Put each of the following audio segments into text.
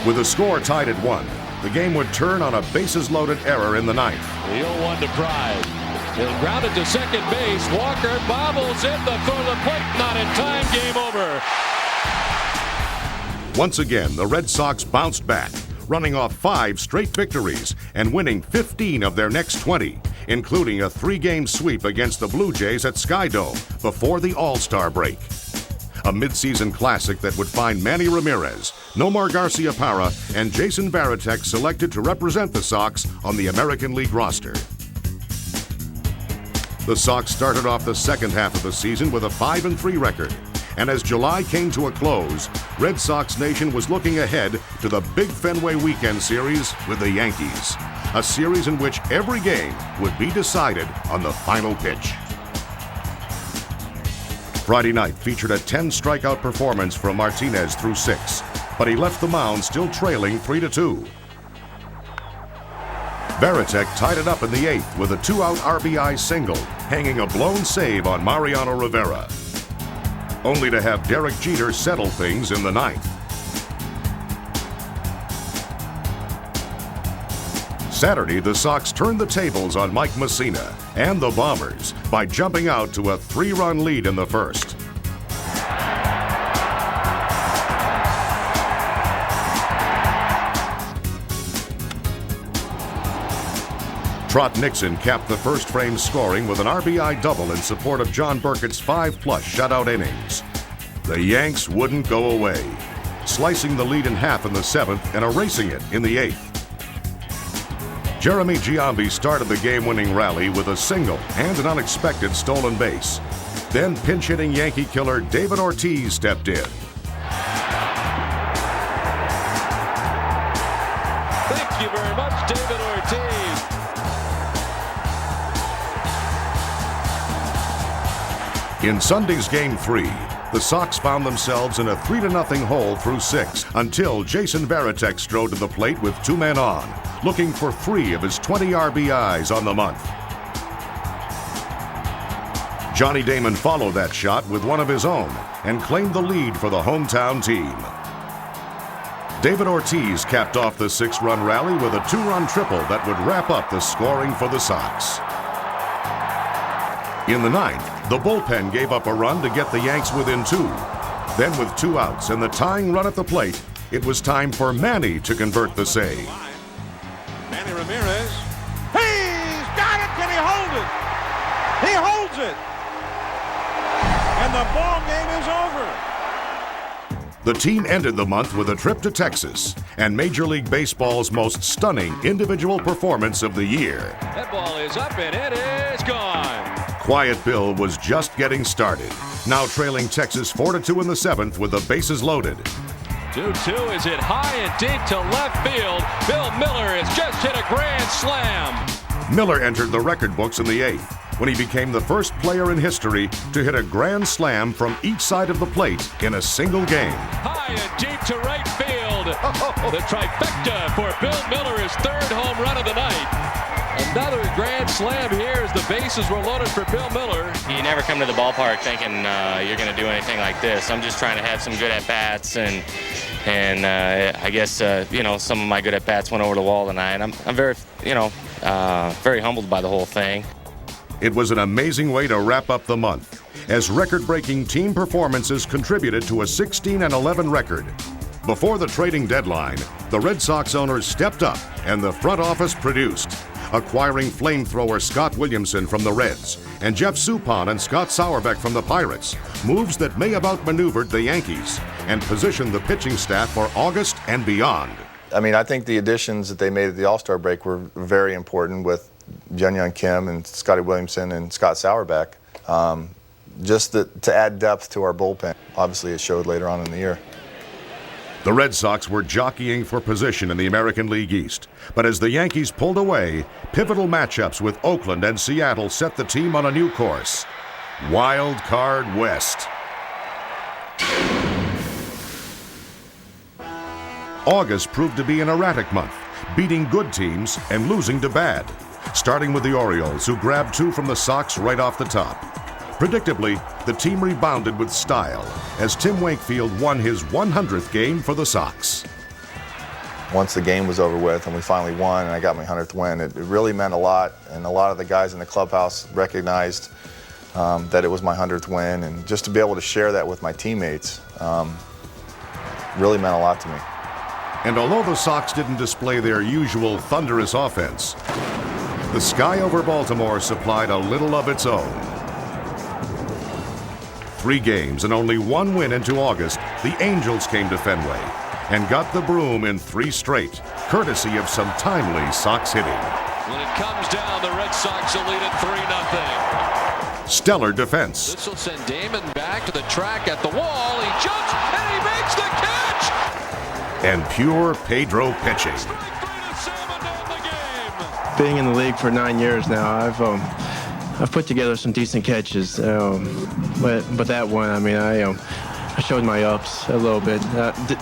With the score tied at 1, the game would turn on a bases-loaded error in the ninth. The 0-1 to Pride. He'll ground it to second base. Walker bobbles in for the plate. Not in time. Game over. Once again, the Red Sox bounced back, running off 5 straight victories and winning 15 of their next 20, including a 3-game sweep against the Blue Jays at Skydome before the All-Star break. A midseason classic that would find Manny Ramirez, Nomar Garciaparra, and Jason Varitek selected to represent the Sox on the American League roster. The Sox started off the second half of the season with a 5-3 record. And as July came to a close, Red Sox Nation was looking ahead to the Big Fenway Weekend Series with the Yankees, a series in which every game would be decided on the final pitch. Friday night featured a 10-strikeout performance from Martinez through 6, but he left the mound still trailing 3-2. Varitek tied it up in the 8th with a 2-out RBI single, hanging a blown save on Mariano Rivera, only to have Derek Jeter settle things in the 9th. Saturday, the Sox turned the tables on Mike Mussina and the Bombers by jumping out to a 3-run lead in the first. Trot Nixon capped the first frame scoring with an RBI double in support of John Burkett's 5+ shutout innings. The Yanks wouldn't go away, slicing the lead in half in the 7th and erasing it in the 8th. Jeremy Giambi started the game-winning rally with a single and an unexpected stolen base. Then pinch-hitting Yankee killer David Ortiz stepped in. Thank you very much, David Ortiz. In Sunday's Game 3, the Sox found themselves in a 3-0 hole through 6 until Jason Varitek strode to the plate with 2 men on, looking for 3 of his 20 RBIs on the month. Johnny Damon followed that shot with one of his own and claimed the lead for the hometown team. David Ortiz capped off the 6-run rally with a 2-run triple that would wrap up the scoring for the Sox. In the 9th, the bullpen gave up a run to get the Yanks within 2. Then with 2 outs and the tying run at the plate, it was time for Manny to convert the save. Manny Ramirez. He's got it! Can he hold it? He holds it! And the ball game is over. The team ended the month with a trip to Texas and Major League Baseball's most stunning individual performance of the year. That ball is up and it is gone. Quiet Bill was just getting started, now trailing Texas 4-2 in the 7th with the bases loaded. 2-2 is hit high and deep to left field. Bill Miller has just hit a grand slam. Miller entered the record books in the 8th when he became the first player in history to hit a grand slam from each side of the plate in a single game. High and deep to right field. The trifecta for Bill Miller, his 3rd home run of the night. Another grand slam here as the bases were loaded for Bill Miller. You never come to the ballpark thinking you're going to do anything like this. I'm just trying to have some good at-bats, and I guess some of my good at-bats went over the wall tonight. I'm very very humbled by the whole thing. It was an amazing way to wrap up the month, as record-breaking team performances contributed to a 16-11 record. Before the trading deadline, the Red Sox owners stepped up and the front office produced, acquiring flamethrower Scott Williamson from the Reds and Jeff Suppan and Scott Sauerbeck from the Pirates, moves that may have outmaneuvered the Yankees and positioned the pitching staff for August and beyond. I mean, I think the additions that they made at the All-Star break were very important with Jun-Young Kim and Scotty Williamson and Scott Sauerbeck, just to add depth to our bullpen. Obviously, it showed later on in the year. The Red Sox were jockeying for position in the American League East, but as the Yankees pulled away, pivotal matchups with Oakland and Seattle set the team on a new course. Wild Card West. August proved to be an erratic month, beating good teams and losing to bad, starting with the Orioles, who grabbed 2 from the Sox right off the top. Predictably, the team rebounded with style as Tim Wakefield won his 100th game for the Sox. once the game was over with and we finally won and I got my 100th win, it really meant a lot. And a lot of the guys in the clubhouse recognized that it was my 100th win. And just to be able to share that with my teammates really meant a lot to me. And although the Sox didn't display their usual thunderous offense, the sky over Baltimore supplied a little of its own. 3 games and only 1 win into August, the Angels came to Fenway and got the broom in 3 straight, courtesy of some timely Sox hitting. When it comes down, the Red Sox will lead at 3-0. Stellar defense. This will send Damon back to the track at the wall. He jumps and he makes the catch! And pure Pedro pitching. Strike 3 to 7 down the game. Being in the league for 9 years now, I've put together some decent catches, but that one, I mean, I showed my ups a little bit.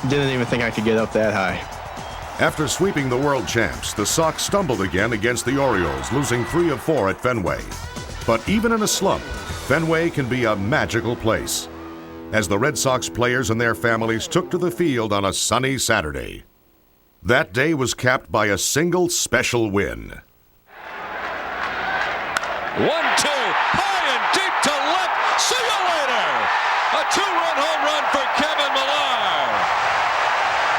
Didn't even think I could get up that high. After sweeping the world champs, the Sox stumbled again against the Orioles, losing 3 of 4 at Fenway. But even in a slump, Fenway can be a magical place, as the Red Sox players and their families took to the field on a sunny Saturday. That day was capped by a single special win. 1-2, high and deep to left. See you later. A 2-run home run for Kevin Millar.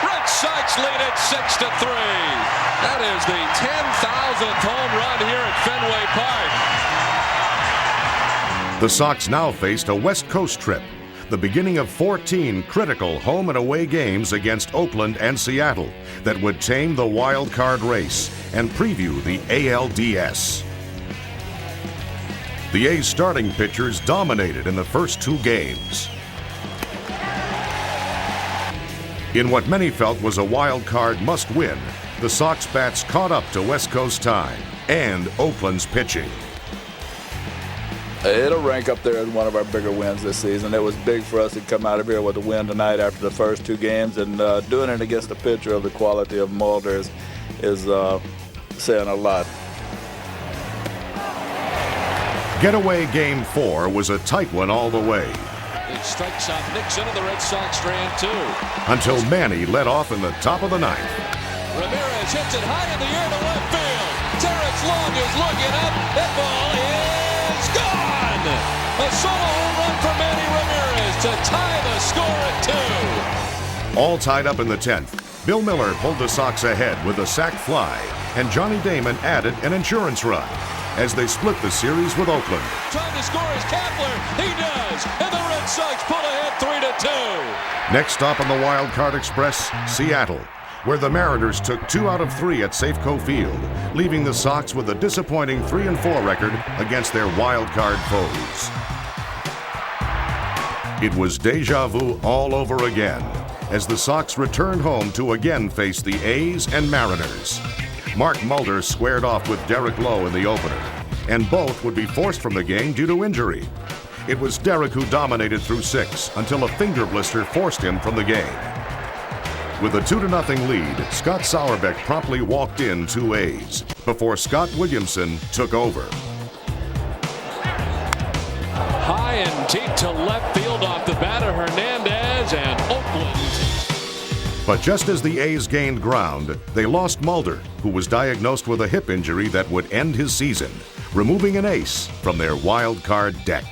Red Sox lead it 6-3. That is the 10,000th home run here at Fenway Park. The Sox now faced a West Coast trip, the beginning of 14 critical home and away games against Oakland and Seattle that would tame the wild card race and preview the ALDS. The A's starting pitchers dominated in the first 2 games. In what many felt was a wild card must-win, the Sox bats caught up to West Coast time and Oakland's pitching. It'll rank up there as one of our bigger wins this season. It was big for us to come out of here with a win tonight after the first 2 games, and doing it against a pitcher of the quality of Mulder is saying a lot. Getaway Game 4 was a tight one all the way. It strikes out Nixon and the Red Sox strand 2. Until Manny led off in the top of the 9th. Ramirez hits it high in the air to left field. Terrence Long is looking up. That ball is gone. A solo home run for Manny Ramirez to tie the score at 2. All tied up in the 10th. Bill Miller pulled the Sox ahead with a sac fly, and Johnny Damon added an insurance run as they split the series with Oakland. Trying to score is Kapler. He does. And the Red Sox pull ahead 3-2. Next stop on the Wild Card Express, Seattle, where the Mariners took 2 out of 3 at Safeco Field, leaving the Sox with a disappointing 3-4 record against their wild card foes. It was deja vu all over again, as the Sox returned home to again face the A's and Mariners. Mark Mulder squared off with Derek Lowe in the opener, and both would be forced from the game due to injury. It was Derek who dominated through 6 until a finger blister forced him from the game. With a 2-0 lead, Scott Sauerbeck promptly walked in 2 A's before Scott Williamson took over. High and deep to left field off the bat of Hernandez, and Oakland. But just as the A's gained ground, they lost Mulder, who was diagnosed with a hip injury that would end his season, removing an ace from their wild card deck.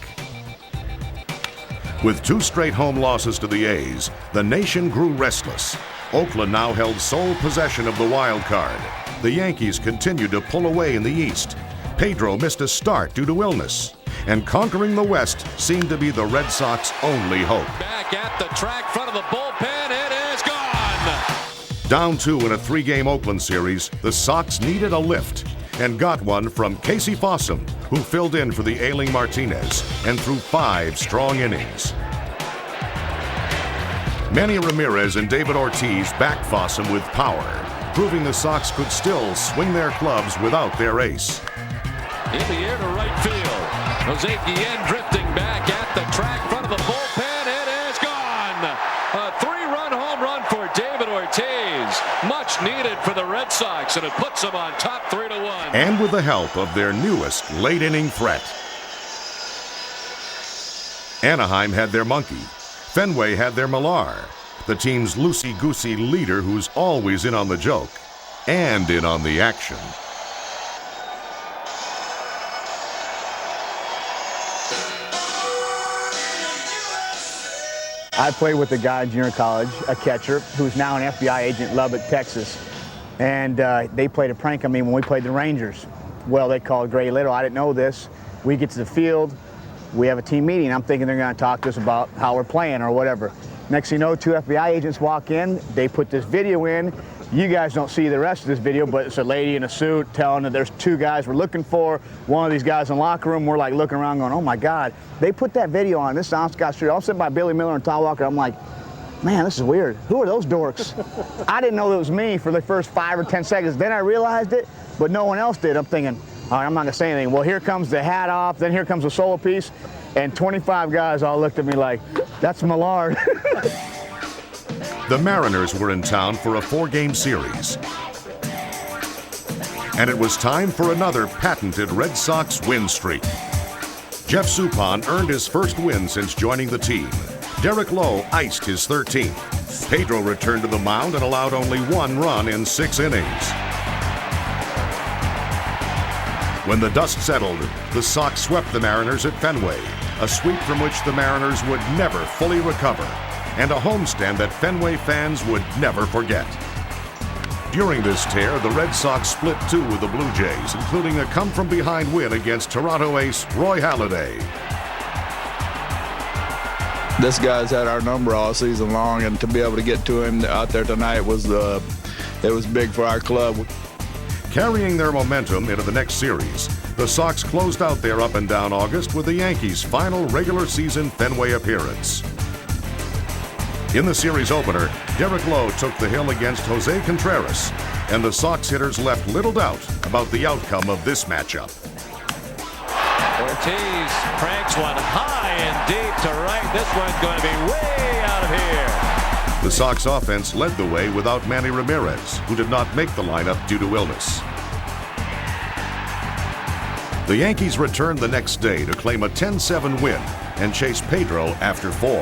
With 2 straight home losses to the A's, the nation grew restless. Oakland now held sole possession of the wild card. The Yankees continued to pull away in the East. Pedro missed a start due to illness. And conquering the West seemed to be the Red Sox' only hope. Back at the track, front of the bullpen, it is gone. Down 2 in a 3-game Oakland series, the Sox needed a lift and got one from Casey Fossum, who filled in for the ailing Martinez and threw 5 strong innings. Manny Ramirez and David Ortiz backed Fossum with power, proving the Sox could still swing their clubs without their ace. In the air to right field. Jose Guillen drifting back at the track, front of the bullpen. It is gone. A 3-run home run for David Ortiz. Much needed for the Red Sox, and it puts them on top 3-1. And with the help of their newest late-inning threat. Anaheim had their Monkey. Fenway had their Millar. the team's loosey-goosey leader who's always in on the joke and in on the action. I played with a guy in junior college, a catcher, who's now an FBI agent in Lubbock, Texas. And they played a prank on me when we played the Rangers. Well, they called Gray Little. I didn't know this. We get to the field. We have a team meeting. I'm thinking they're going to talk to us about how we're playing or whatever. Next thing you know, 2 FBI agents walk in. They put this video in. You guys don't see the rest of this video, but it's a lady in a suit telling that there's 2 guys we're looking for. One of these guys in the locker room, we're like looking around going, oh my God. They put that video on. This is on Scott Street. I was sitting by Billy Miller and Tom Walker. I'm like, man, this is weird. Who are those dorks? I didn't know it was me for the first 5 or 10 seconds. Then I realized it, but no one else did. I'm thinking, all right, I'm not going to say anything. Well, here comes the hat off. Then here comes the solo piece. And 25 guys all looked at me like, that's Millard. The Mariners were in town for a 4-game series. And it was time for another patented Red Sox win streak. Jeff Suppan earned his first win since joining the team. Derek Lowe iced his 13th. Pedro returned to the mound and allowed only 1 run in 6 innings. When the dust settled, the Sox swept the Mariners at Fenway, a sweep from which the Mariners would never fully recover, and a homestand that Fenway fans would never forget. During this tear, the Red Sox split 2 with the Blue Jays, including a come-from-behind win against Toronto ace Roy Halladay. This guy's had our number all season long, and to be able to get to him out there tonight was big for our club. Carrying their momentum into the next series, the Sox closed out their up-and-down August with the Yankees' final regular season Fenway appearance. In the series opener, Derek Lowe took the hill against Jose Contreras, and the Sox hitters left little doubt about the outcome of this matchup. Ortiz cranks one high and deep to right. This one's going to be way out of here. The Sox offense led the way without Manny Ramirez, who did not make the lineup due to illness. The Yankees returned the next day to claim a 10-7 win and chase Pedro after 4.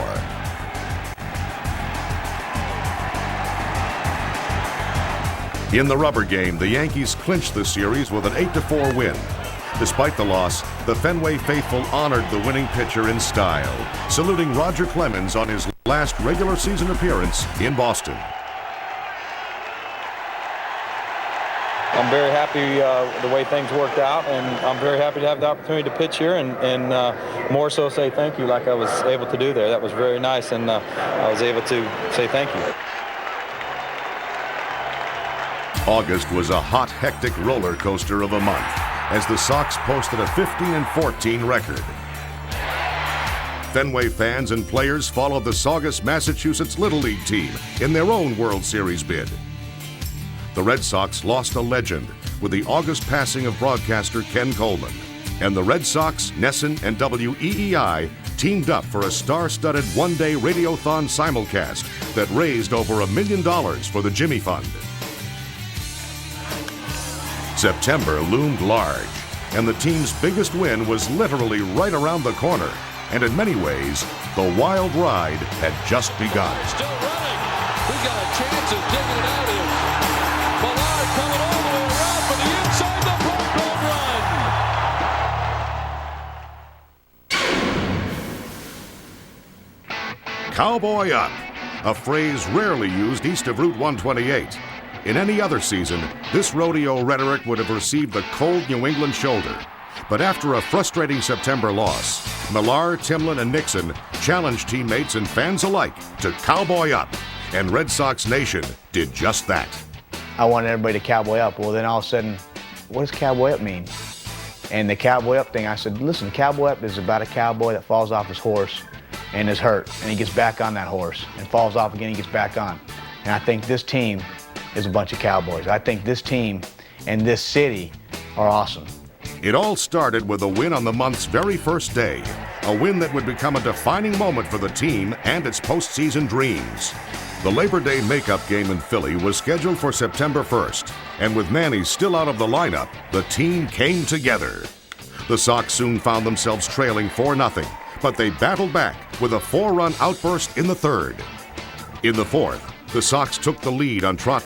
In the rubber game, the Yankees clinched the series with an 8-4 win. Despite the loss, the Fenway faithful honored the winning pitcher in style, saluting Roger Clemens on his last regular season appearance in Boston. I'm very happy the way things worked out, and I'm very happy to have the opportunity to pitch here and more so say thank you like I was able to do there. That was very nice, and I was able to say thank you. August was a hot, hectic roller coaster of a month as the Sox posted a 15-14 record. Fenway fans and players followed the Saugus, Massachusetts Little League team in their own World Series bid. The Red Sox lost a legend with the August passing of broadcaster Ken Coleman, and the Red Sox, Nesson, and WEEI teamed up for a star-studded one-day radiothon simulcast that raised over $1 million for the Jimmy Fund. September loomed large, and the team's biggest win was literally right around the corner, and in many ways, the wild ride had just begun. Still running. Who's got a chance of digging it out here? Millard coming all the way around for the inside the home run. Cowboy Up, a phrase rarely used east of Route 128. In any other season, this rodeo rhetoric would have received the cold New England shoulder. But after a frustrating September loss, Millar, Timlin, and Nixon challenged teammates and fans alike to Cowboy Up, and Red Sox Nation did just that. I wanted everybody to Cowboy Up. Well, then all of a sudden, what does Cowboy Up mean? And the Cowboy Up thing, I said, listen, Cowboy Up is about a cowboy that falls off his horse and is hurt, and he gets back on that horse and falls off again, he gets back on. And I think this team is a bunch of cowboys. I think this team and this city are awesome. It all started with a win on the month's very first day, a win that would become a defining moment for the team and its postseason dreams. The Labor Day makeup game in Philly was scheduled for September 1st, and with Manny still out of the lineup, the team came together. The Sox soon found themselves trailing 4-0, but they battled back with a 4-run outburst in the third. In the fourth, the Sox took the lead on Trot.